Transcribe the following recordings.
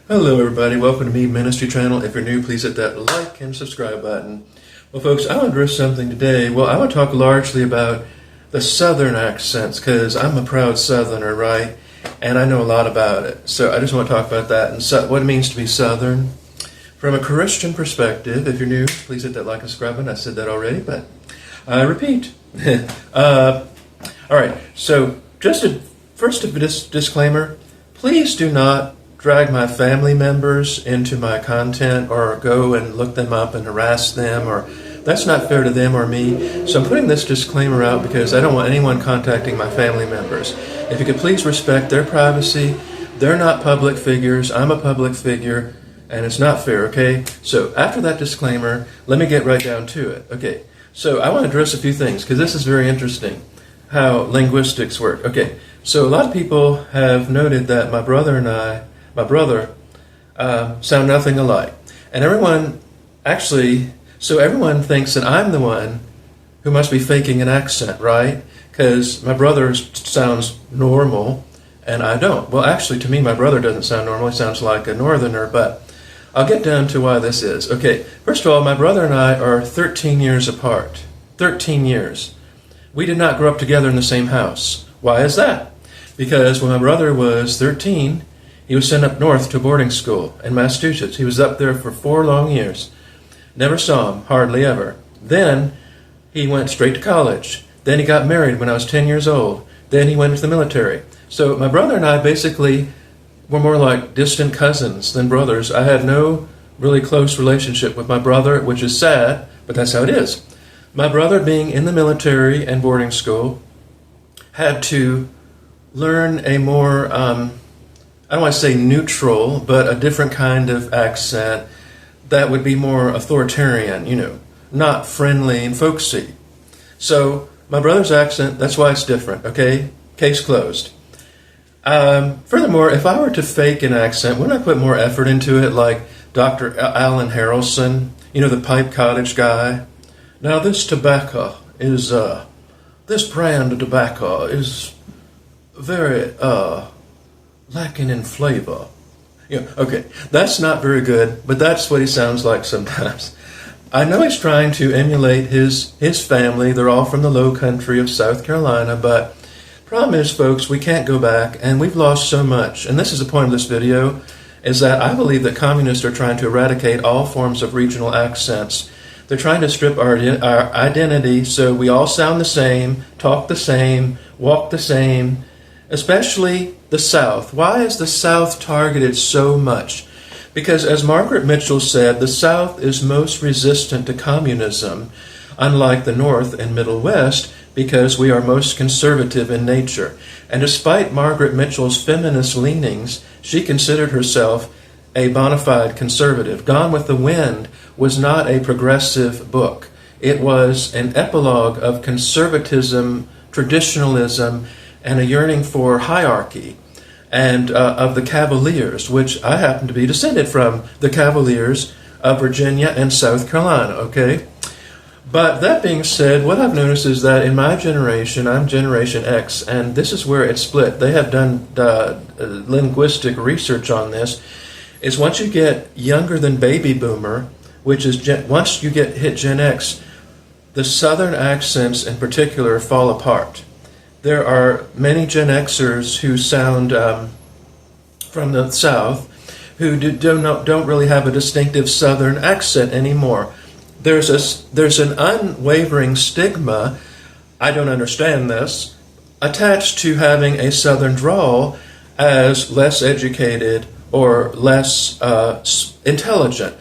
Hello everybody, welcome to Me Ministry Channel. If you're new, please hit that like and subscribe button. Well folks, I want to address something today. Well, I want to talk largely about the Southern accents, because I'm a proud Southerner, right? And I know a lot about it. So I just want to talk about that and what it means to be Southern. From a Christian perspective, if you're new, please hit that like and subscribe button. I said that already, but I repeat. Alright, so just first a disclaimer, please do not drag my family members into my content or go and look them up and harass them, or that's not fair to them or me. So I'm putting this disclaimer out because I don't want anyone contacting my family members. If you could please respect their privacy. They're not public figures. I'm a public figure, and it's not fair, okay? So after that disclaimer, let me get right down to it. Okay, so I want to address a few things because this is very interesting, how linguistics work. Okay, so a lot of people have noted that my brother sound nothing alike. And everyone thinks that I'm the one who must be faking an accent, right? Because my brother sounds normal and I don't. Well, actually, to me, my brother doesn't sound normal. He sounds like a northerner, but I'll get down to why this is. Okay, first of all, my brother and I are 13 years apart. 13 years. We did not grow up together in the same house. Why is that? Because when my brother was 13, he was sent up north to boarding school in Massachusetts. He was up there for 4 long years. Never saw him, hardly ever. Then he went straight to college. Then he got married when I was 10 years old. Then he went into the military. So my brother and I basically were more like distant cousins than brothers. I had no really close relationship with my brother, which is sad, but that's how it is. My brother, being in the military and boarding school, had to learn a more I don't want to say neutral, but a different kind of accent that would be more authoritarian, not friendly and folksy. So my brother's accent, that's why it's different, okay? Case closed. Furthermore, if I were to fake an accent, wouldn't I put more effort into it, like Dr. Alan Harrelson, the Pipe Cottage guy? Now this tobacco is, this brand of tobacco is very, lacking in flavor. Okay, that's not very good, but that's what he sounds like sometimes. I know he's trying to emulate his family. They're all from the low country of South Carolina, but problem is, folks, we can't go back, and we've lost so much. And this is the point of this video, is that I believe that communists are trying to eradicate all forms of regional accents. They're trying to strip our identity so we all sound the same, talk the same, walk the same, especially the South. Why is the South targeted so much? Because as Margaret Mitchell said, the South is most resistant to communism, unlike the North and Middle West, because we are most conservative in nature. And despite Margaret Mitchell's feminist leanings, she considered herself a bona fide conservative. Gone with the Wind was not a progressive book. It was an epilogue of conservatism, traditionalism, and a yearning for hierarchy, and of the Cavaliers, which I happen to be descended from, the Cavaliers of Virginia and South Carolina, okay? But that being said, what I've noticed is that in my generation, I'm Generation X, and this is where it's split. They have done linguistic research on this, is once you get younger than baby boomer, which is once you hit Gen X, the Southern accents in particular fall apart. There are many Gen Xers who sound from the South who don't really have a distinctive Southern accent anymore. There's an unwavering stigma, I don't understand this, attached to having a Southern drawl as less educated or less intelligent.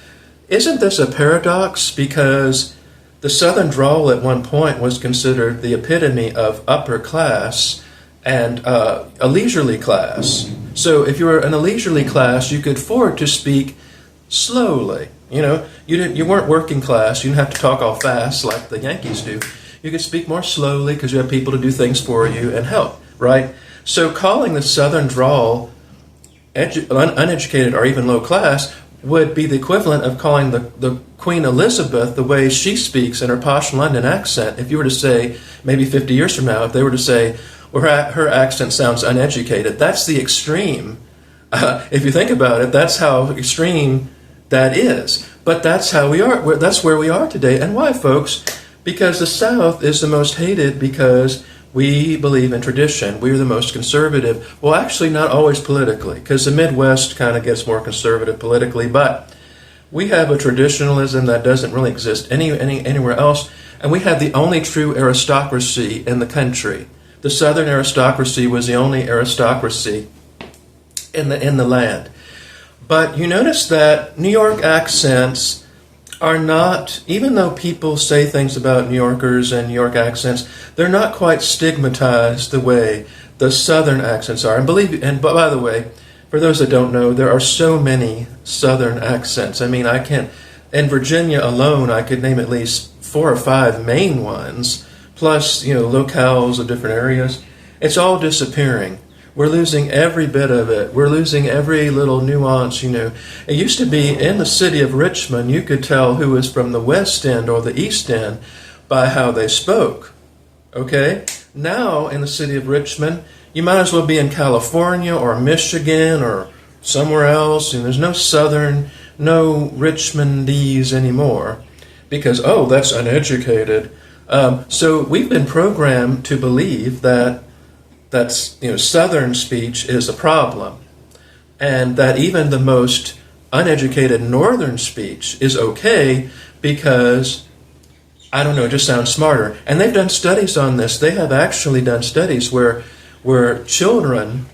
Isn't this a paradox? Because the Southern drawl at one point was considered the epitome of upper class and a leisurely class. So if you were in a leisurely class, you could afford to speak slowly. You weren't working class. You didn't have to talk all fast like the Yankees do. You could speak more slowly because you have people to do things for you and help, right? So calling the Southern drawl uneducated or even low class would be the equivalent of calling the Queen Elizabeth the way she speaks in her posh London accent. If you were to say, maybe 50 years from now, if they were to say, well, her accent sounds uneducated, that's the extreme If you think about it, that's how extreme that is. But that's how we are. That's where we are today. And why, folks? Because the South is the most hated because we believe in tradition. We're the most conservative. Well, actually, not always politically, because the Midwest kind of gets more conservative politically. But we have a traditionalism that doesn't really exist anywhere else. And we have the only true aristocracy in the country. The Southern aristocracy was the only aristocracy in the land. But you notice that New York accents are not, even though people say things about New Yorkers and New York accents, they're not quite stigmatized the way the Southern accents are. And by the way, for those that don't know, there are so many Southern accents. I mean, in Virginia alone, I could name at least 4 or 5 main ones, plus, locales of different areas. It's all disappearing. We're losing every bit of it. We're losing every little nuance, It used to be in the city of Richmond, you could tell who was from the West End or the East End by how they spoke. Okay? Now, in the city of Richmond, you might as well be in California or Michigan or somewhere else, and there's no Southern, no Richmondese anymore because, that's uneducated. So we've been programmed to believe that Southern speech is a problem, and that even the most uneducated Northern speech is okay because, it just sounds smarter. And they've done studies on this. They have actually done studies where children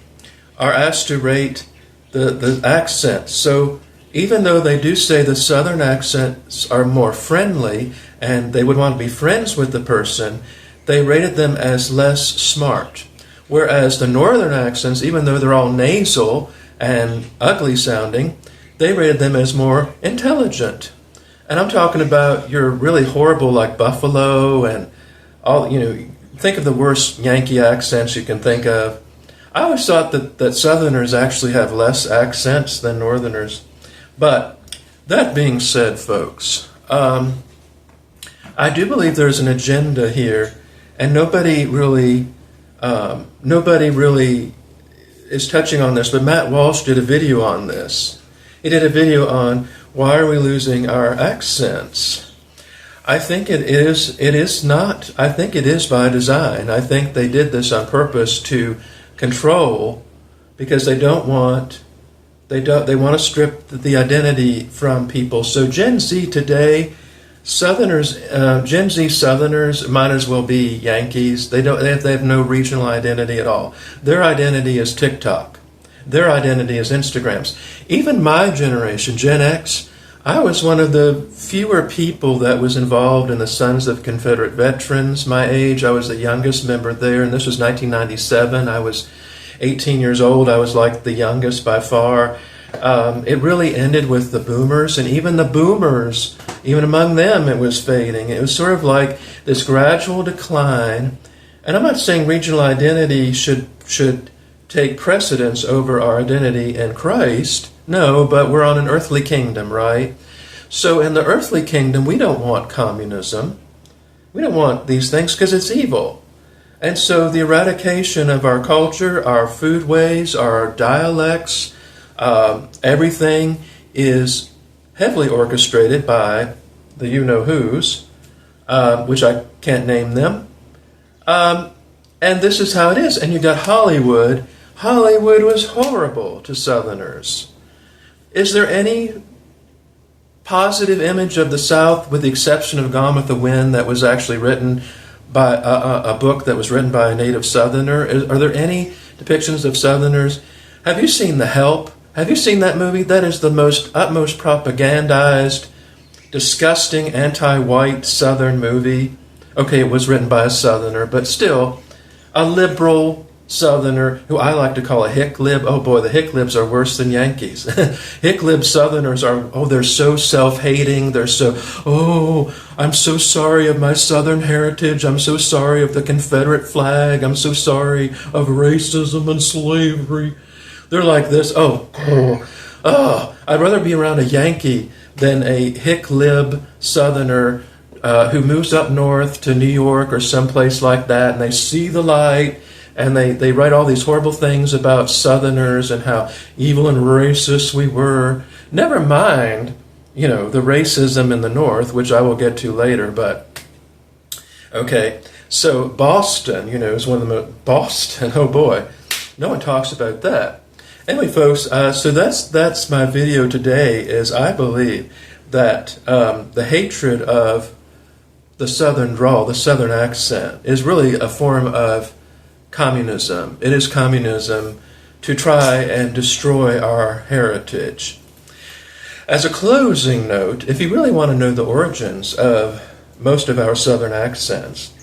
are asked to rate the accents. So even though they do say the Southern accents are more friendly and they would want to be friends with the person, they rated them as less smart. Whereas the Northern accents, even though they're all nasal and ugly sounding, they rated them as more intelligent. And I'm talking about your really horrible, like Buffalo and all, think of the worst Yankee accents you can think of. I always thought that Southerners actually have less accents than Northerners. But that being said, folks, I do believe there's an agenda here, and nobody really is touching on this, but Matt Walsh did a video on this. He did a video on why are we losing our accents. I think it is by design. I think they did this on purpose to control, because they want to strip the identity from people. So Gen Z today, Gen Z Southerners might as well be Yankees. They have no regional identity at all. Their identity is TikTok. Their identity is Instagrams. Even my generation, Gen X, I was one of the fewer people that was involved in the Sons of Confederate Veterans. My age, I was the youngest member there, and this was 1997. I was 18 years old. I was like the youngest by far. It really ended with the boomers, and even the boomers, even among them, it was fading. It was sort of like this gradual decline. And I'm not saying regional identity should take precedence over our identity in Christ. No, but we're on an earthly kingdom, right? So in the earthly kingdom, we don't want communism. We don't want these things because it's evil. And so the eradication of our culture, our foodways, our dialects, everything is heavily orchestrated by the you-know-whos, which I can't name them. And this is how it is. And you got Hollywood. Hollywood was horrible to Southerners. Is there any positive image of the South, with the exception of Gone with the Wind, that was actually written by a book that was written by a native Southerner? Are there any depictions of Southerners? Have you seen The Help? Have you seen that movie? That is the utmost propagandized, disgusting, anti-white Southern movie. Okay, it was written by a Southerner, but still, a liberal Southerner, who I like to call a hick lib. Oh boy, the hick libs are worse than Yankees. Hick lib Southerners they're so self-hating. They're I'm so sorry of my Southern heritage. I'm so sorry of the Confederate flag. I'm so sorry of racism and slavery. They're like this. I'd rather be around a Yankee than a hick lib Southerner who moves up north to New York or someplace like that, and they see the light, and they write all these horrible things about Southerners and how evil and racist we were. Never mind, the racism in the North, which I will get to later, but okay. So Boston, is one of the most, Boston, oh boy, no one talks about that. Anyway, folks, so that's my video today, is I believe that the hatred of the Southern drawl, the Southern accent, is really a form of communism. It is communism to try and destroy our heritage. As a closing note, if you really want to know the origins of most of our Southern accents,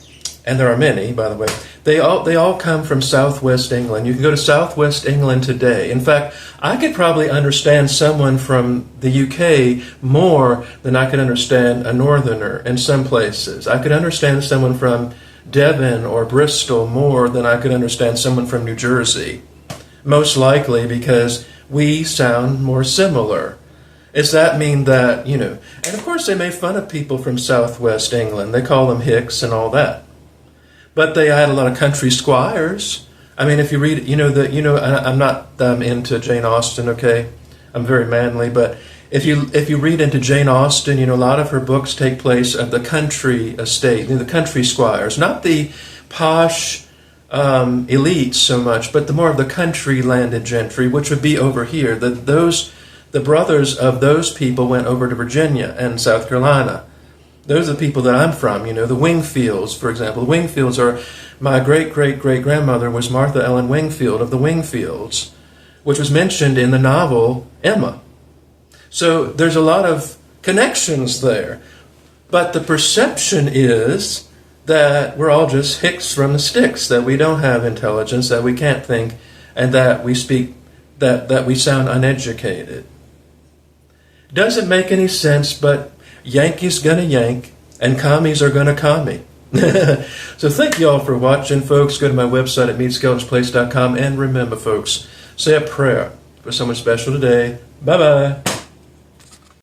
and there are many, by the way, they all come from Southwest England. You can go to Southwest England today. In fact, I could probably understand someone from the UK more than I could understand a Northerner in some places. I could understand someone from Devon or Bristol more than I could understand someone from New Jersey. Most likely because we sound more similar. Does that mean that, and of course they made fun of people from Southwest England. They call them hicks and all that. But they had a lot of country squires. I mean, if you read, I'm not into Jane Austen, okay? I'm very manly, but if you read into Jane Austen, a lot of her books take place at the country estate, the country squires, not the posh elites so much, but the more of the country landed gentry, which would be over here. The brothers of those people went over to Virginia and South Carolina. Those are the people that I'm from, the Wingfields, for example. The Wingfields are, my great-great-great-grandmother was Martha Ellen Wingfield of the Wingfields, which was mentioned in the novel Emma. So there's a lot of connections there. But the perception is that we're all just hicks from the sticks, that we don't have intelligence, that we can't think, and that we speak, that we sound uneducated. Doesn't make any sense, but Yankees gonna yank, and commies are gonna commie. So thank you all for watching, folks. Go to my website at meetskeletonsplace.com, and remember, folks, say a prayer for someone special today. Bye-bye.